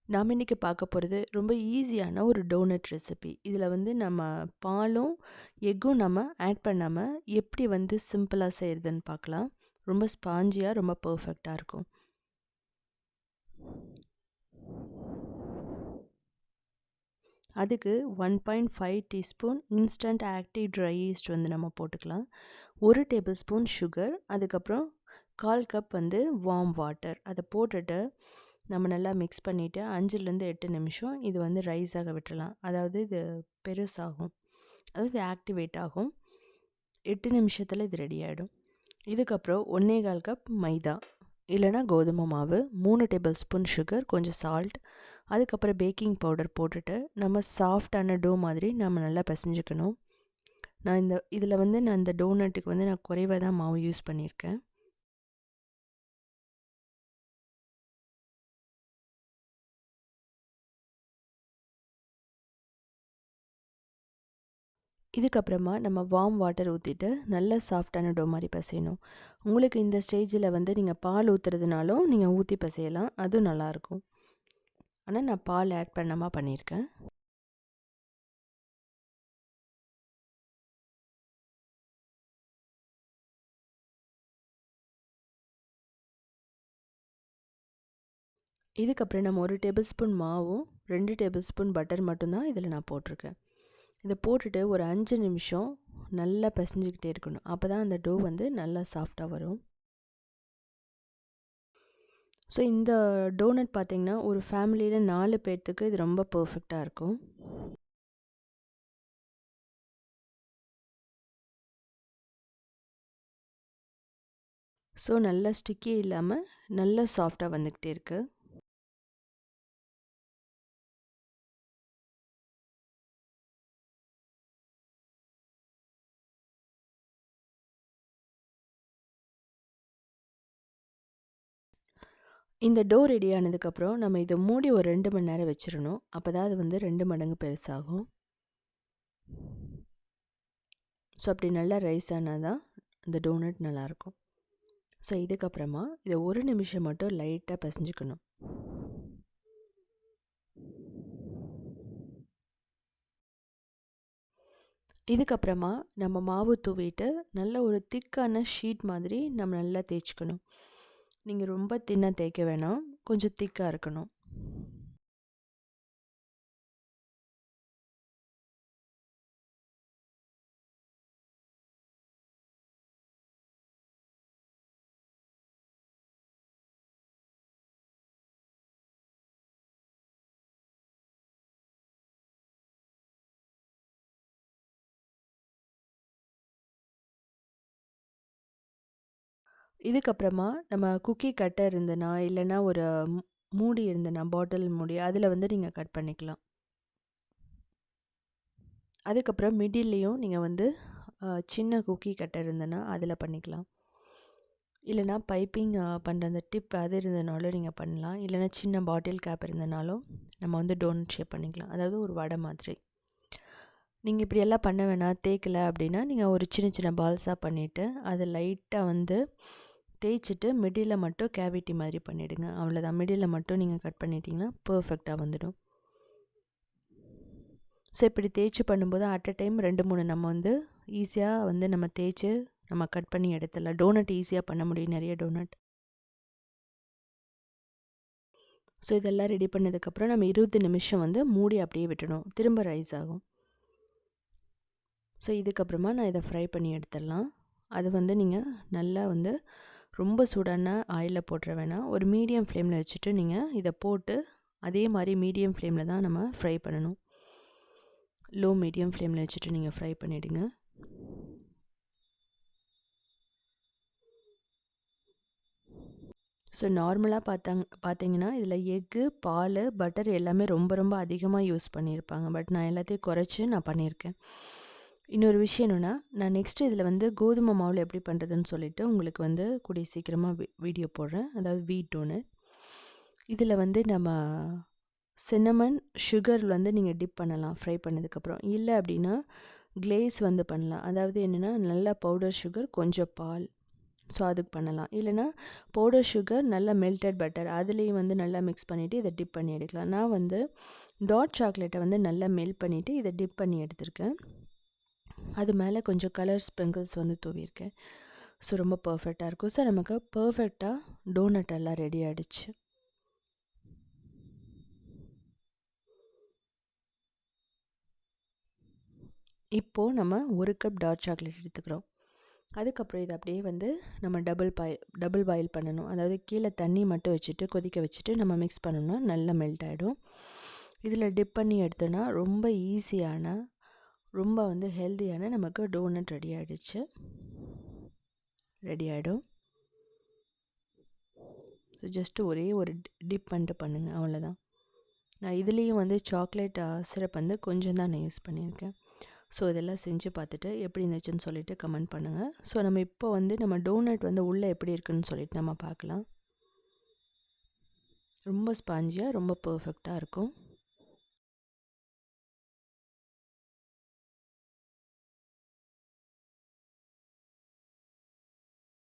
நாம் இன்றைக்கி பார்க்க போகிறது ரொம்ப ஈஸியான ஒரு டோனட் ரெசிபி. இதில் வந்து நம்ம பாலும் எக்கும் நம்ம ஆட் பண்ணாமல் எப்படி வந்து சிம்பிளாக செய்கிறதுன்னு பார்க்கலாம். ரொம்ப ஸ்பாஞ்சியாக ரொம்ப பர்ஃபெக்டாக இருக்கும். அதுக்கு 1.5 teaspoon instant active try east வந்து நம்ம போட்டுக்கலாம். 1 டேபிள் ஸ்பூன் சுகர், அதுக்கப்புறம் 1/4 கப் வந்து வார்ம் வாட்டர். அதை போட்டுட்டு நம்ம நல்லா மிக்ஸ் பண்ணிவிட்டு 5லேருந்து 8 நிமிஷம் இது வந்து ரைஸ் ஆக விட்டுறலாம். அதாவது இது பெருசாகும், அதாவது ஆக்டிவேட் ஆகும். 8 நிமிஷத்தில் இது ரெடி ஆகிடும். இதுக்கப்புறம் 1/4 கப் மைதா இல்லைனா கோதுமை மாவு, 3 டேபிள் ஸ்பூன் சுகர், கொஞ்சம் சால்ட், அதுக்கப்புறம் பேக்கிங் பவுடர் போட்டுட்டு நம்ம சாஃப்டான டோ மாதிரி நம்ம நல்லா பிசைஞ்சுக்கணும். நான் இதில் வந்து நான் இந்த டோனட்டுக்கு வந்து நான் குறைவாக தான் மாவு யூஸ் பண்ணியிருக்கேன். இதுக்கப்புறமா நம்ம வார்ம் வாட்டர் ஊற்றிட்டு நல்ல சாஃப்டான டோ மாதிரி பிசையணும். உங்களுக்கு இந்த ஸ்டேஜில் வந்து நீங்கள் பால் ஊற்றுறதுனாலும் நீங்கள் ஊற்றி பிசையலாம், அதுவும் நல்லாயிருக்கும். ஆனால் நான் பால் ஆட் பண்ணாமல் பண்ணியிருக்கேன். இதுக்கப்புறம் நம்ம 1 டேபிள் ஸ்பூன் மாவும் 2 டேபிள் ஸ்பூன் பட்டர் மட்டும்தான் இதில் நான் போட்டிருக்கேன். இதை போட்டுட்டு ஒரு 5 நிமிஷம் நல்லா பிசைஞ்சிக்கிட்டே இருக்கணும். அப்போ தான் அந்த டோ வந்து நல்லா சாஃப்டாக வரும். ஸோ இந்த டோனட் பார்த்திங்கன்னா ஒரு ஃபேமிலியில் 4 பேர்த்துக்கு இது ரொம்ப பர்ஃபெக்டாக இருக்கும். ஸோ நல்லா ஸ்டிக்கி இல்லாமல் நல்லா சாஃப்டாக வந்துக்கிட்டே இருக்குது. இந்த டோ ரெடி ஆனதுக்கப்புறம் நம்ம இதை மூடி ஒரு 2 மணி நேரம் வச்சிடணும். அப்போ தான் அது வந்து 2 மடங்கு பெருசாகும். ஸோ அப்படி நல்லா ரைஸ் ஆனால் தான் அந்த டோனட் நல்லாயிருக்கும். ஸோ இதுக்கப்புறமா இதை 1 நிமிஷம் மட்டும் லைட்டாக பிசைஞ்சுக்கணும். இதுக்கப்புறமா நம்ம மாவு தூவிட்டு நல்ல ஒரு திக்கான ஷீட் மாதிரி நம்ம நல்லா தேய்ச்சிக்கணும். நீங்கள் ரொம்ப தின்னாக தேய்க்க வேணாம், கொஞ்சம் திக்காக இருக்கணும். இதுக்கப்புறமா நம்ம குக்கி கட்டர் இருந்ததுன்னா இல்லைன்னா ஒரு மூடி இருந்ததுன்னா பாட்டில் மூடி அதில் வந்து நீங்கள் கட் பண்ணிக்கலாம். அதுக்கப்புறம் மிடில்லையும் நீங்கள் வந்து சின்ன குக்கி கட்டர் இருந்ததுன்னா அதில் பண்ணிக்கலாம். இல்லைனா பைப்பிங் பண்ணுற அந்த டிப் அது இருந்ததுனாலும் நீங்கள் பண்ணலாம். இல்லைனா சின்ன பாட்டில் கேப் இருந்ததுனாலும் நம்ம வந்து டோனட் ஷேப் பண்ணிக்கலாம், அதாவது ஒரு வடை மாதிரி. நீங்கள் இப்படியெல்லாம் பண்ண வேணாம், தேய்க்கலை அப்படின்னா நீங்கள் ஒரு சின்ன சின்ன பால்ஸாக பண்ணிவிட்டு அதை லைட்டாக வந்து தேய்ச்சிட்டு மிடில் மட்டும் கேவிட்டி மாதிரி பண்ணிவிடுங்க. அவ்வளோதான், மிடில் மட்டும் நீங்கள் கட் பண்ணிட்டீங்கன்னா பர்ஃபெக்டாக வந்துடும். ஸோ இப்படி தேய்ச்சி பண்ணும்போது அட் அ டைம் 2-3 நம்ம வந்து ஈஸியாக வந்து நம்ம தேய்ச்சி நம்ம கட் பண்ணி எடுத்துடலாம். டோனட் ஈஸியாக பண்ண முடியும், நிறைய டோனட். ஸோ இதெல்லாம் ரெடி பண்ணதுக்கப்புறம் நம்ம 20 நிமிஷம் வந்து மூடி அப்படியே விட்டணும், திரும்ப ரைஸ் ஆகும். ஸோ இதுக்கப்புறமா நான் இதை ஃப்ரை பண்ணி எடுத்துடலாம். அது வந்து நீங்கள் நல்லா வந்து ரொம்ப சூடான ஆயிலில் போட்டுற வேணாம், ஒரு மீடியம் ஃப்ளேமில் வச்சுட்டு நீங்கள் இதை போட்டு அதே மாதிரி மீடியம் ஃப்ளேமில் தான் நம்ம ஃப்ரை பண்ணணும். லோ மீடியம் ஃப்ளேமில் வச்சுட்டு நீங்கள் ஃப்ரை பண்ணிவிடுங்க. ஸோ நார்மலாக பார்த்தீங்கன்னா இதில் எக்கு, பால், பட்டர் எல்லாமே ரொம்ப ரொம்ப அதிகமாக யூஸ் பண்ணியிருப்பாங்க. பட் நான் எல்லாத்தையும் குறைச்சி நான் பண்ணியிருக்கேன். இன்னொரு விஷயம் என்னென்னா, நான் நெக்ஸ்ட்டு இதில் வந்து கோதுமை மாவில் எப்படி பண்ணுறதுன்னு சொல்லிவிட்டு உங்களுக்கு வந்து கூடிய சீக்கிரமாக வீடியோ போடுறேன், அதாவது வீட் டோனட். இதில் வந்து நம்ம சின்னமன் சுகர் வந்து நீங்கள் டிப் பண்ணலாம் ஃப்ரை பண்ணதுக்கப்புறம். இல்லை அப்படின்னா கிளேஸ் வந்து பண்ணலாம். அதாவது என்னென்னா நல்லா பவுடர் சுகர், கொஞ்சம் பால். ஸோ அதுக்கு பண்ணலாம். இல்லைனா பவுடர் சுகர், நல்லா மெல்டட் பட்டர் அதுலேயும் வந்து நல்லா மிக்ஸ் பண்ணிவிட்டு இதை டிப் பண்ணி எடுக்கலாம். நான் வந்து டார்க் சாக்லேட்டை வந்து நல்லா மெல்ட் பண்ணிவிட்டு இதை டிப் பண்ணி எடுத்திருக்கேன். அது மேலே கொஞ்சம் கலர் ஸ்ப்ரிங்கிள்ஸ் வந்து தூவியிருக்கேன். ஸோ ரொம்ப பர்ஃபெக்டாக இருக்கும். ஸோ நமக்கு பர்ஃபெக்டாக டோனட் எல்லாம் ரெடி ஆகிடுச்சு. இப்போது நம்ம 1 கப் டார்க் சாக்லேட் எடுத்துக்கிறோம். அதுக்கப்புறம் இதை அப்படியே வந்து நம்ம டபுள் பாயில் பண்ணணும். அதாவது கீழே தண்ணி மட்டும் வச்சுட்டு கொதிக்க வச்சுட்டு நம்ம மிக்ஸ் பண்ணோம்னா நல்லா மெல்ட் ஆகிடும். இதில் டிப் பண்ணி எடுத்தோன்னா ரொம்ப ஈஸியான, ரொம்ப வந்து ஹெல்த்தியான நமக்கு டோனட் ரெடி ஆகிடுச்சு. ரெடி ஆகிடும். ஸோ ஜஸ்ட்டு ஒரே ஒரு டிப் பண்ணிட்டு பண்ணுங்கள், அவ்வளோதான். நான் இதுலேயும் வந்து சாக்லேட் சிரப் வந்து கொஞ்சம் தான் நான் யூஸ் பண்ணியிருக்கேன். ஸோ இதெல்லாம் செஞ்சு பார்த்துட்டு எப்படி இருந்துச்சுன்னு சொல்லிவிட்டு கமெண்ட் பண்ணுங்கள். ஸோ நம்ம இப்போ வந்து நம்ம டோனட் வந்து உள்ளே எப்படி இருக்குன்னு சொல்லிட்டு நம்ம பார்க்கலாம். ரொம்ப ஸ்பாஞ்சியாக ரொம்ப பர்ஃபெக்டாக இருக்கும்.